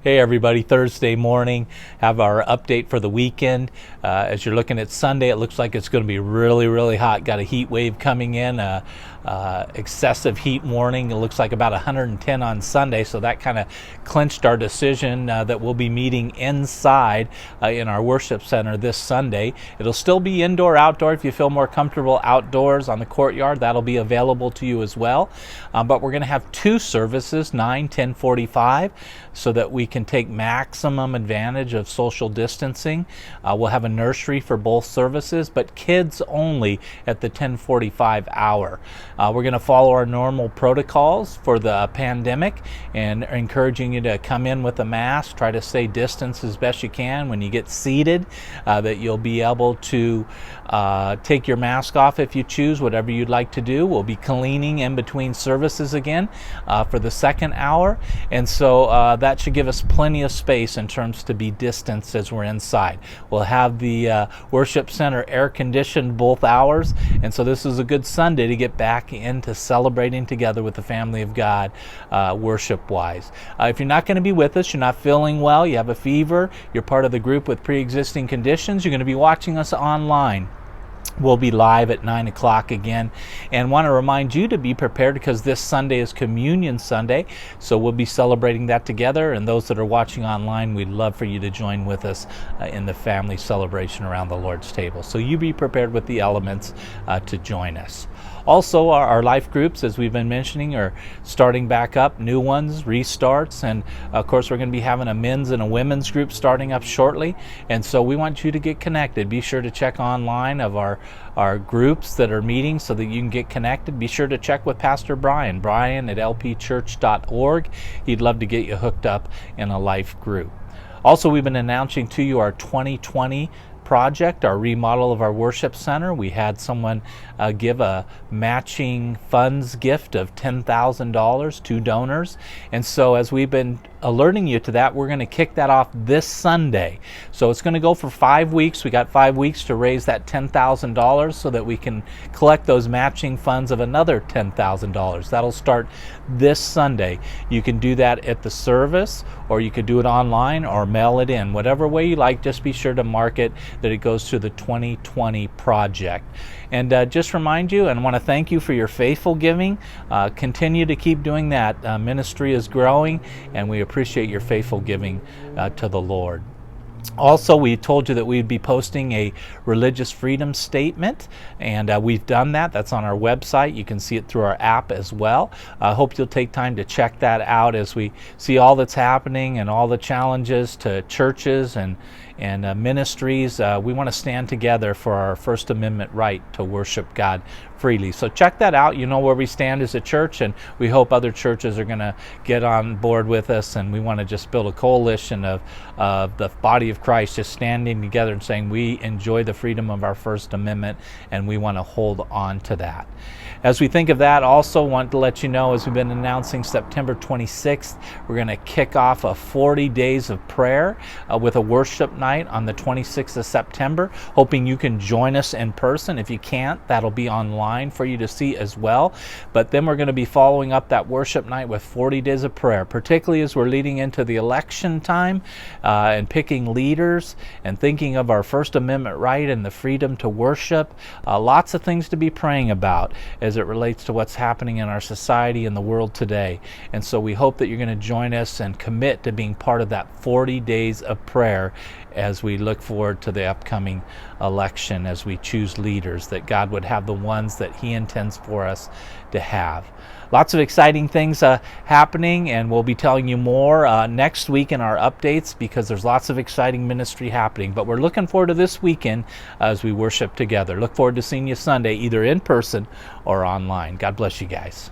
Hey everybody, Thursday morning, have our update for the weekend. As you're looking at Sunday, it looks like it's going to be really, really hot. Got a heat wave coming in, excessive heat warning. It looks like about 110 on Sunday, so that kind of clinched our decision that we'll be meeting inside in our worship center this Sunday. It'll still be indoor, outdoor. If you feel more comfortable outdoors on the courtyard, that'll be available to you as well. But we're going to have two services, 9, 10:45, so that we can take maximum advantage of social distancing. We'll have a nursery for both services, but kids only at the 10:45 hour. We're going to follow our normal protocols for the pandemic and encouraging you to come in with a mask, try to stay distance as best you can. When you get seated, that you'll be able to take your mask off if you choose, whatever you'd like to do. We'll be cleaning in between services again for the second hour, and so that should give us plenty of space in terms to be distanced as we're inside. We'll have the worship center air conditioned both hours, and so this is a good Sunday to get back into celebrating together with the family of God worship wise. If you're not going to be with us, you're not feeling well, you have a fever, you're part of the group with pre-existing conditions, you're going to be watching us online. We'll be live at 9 o'clock again, and want to remind you to be prepared because this Sunday is Communion Sunday, so we'll be celebrating that together. And those that are watching online, we'd love for you to join with us in the family celebration around the Lord's table. So you be prepared with the elements to join us. Also, our life groups, as we've been mentioning, are starting back up, new ones, restarts, and of course we're going to be having a men's and a women's group starting up shortly, and so we want you to get connected. Be sure to check online of our groups that are meeting so that you can get connected. Be sure to check with Pastor Brian at lpchurch.org. He'd love to get you hooked up in a life group. Also, we've been announcing to you our 2020 project, our remodel of our worship center. We had someone give a matching funds gift of $10,000 to donors, and so as we've been alerting you to that, we're going to kick that off this Sunday. So it's going to go for 5 weeks. We got 5 weeks to raise that $10,000 so that we can collect those matching funds of another $10,000. That'll start this Sunday. You can do that at the service, or you could do it online or mail it in. Whatever way you like, just be sure to mark it that it goes to the 2020 project. And just remind you, and I want to thank you for your faithful giving. Continue to keep doing that. Ministry is growing, and we appreciate your faithful giving to the Lord. Also, we told you that we'd be posting a religious freedom statement, and we've done that. That's on our website. You can see it through our app as well. I hope you'll take time to check that out as we see all that's happening and all the challenges to churches and ministries. We want to stand together for our First Amendment right to worship God freely. So check that out. You know where we stand as a church, and we hope other churches are going to get on board with us, and we want to just build a coalition of the body of Christ just standing together and saying we enjoy the freedom of our First Amendment, and we want to hold on to that. As we think of that, also want to let you know, as we've been announcing, September 26th, we're going to kick off a 40 days of prayer with a worship night on the 26th of September, hoping you can join us in person. If you can't, that'll be online for you to see as well. But then we're going to be following up that worship night with 40 days of prayer, particularly as we're leading into the election time and picking leaders and thinking of our First Amendment right and the freedom to worship. Lots of things to be praying about as it relates to what's happening in our society and the world today. And so we hope that you're going to join us and commit to being part of that 40 days of prayer as we look forward to the upcoming election, as we choose leaders, that God would have the ones that He intends for us to have. Lots of exciting things happening, and we'll be telling you more next week in our updates because there's lots of exciting ministry happening. But we're looking forward to this weekend as we worship together. Look forward to seeing you Sunday, either in person or online. God bless you guys.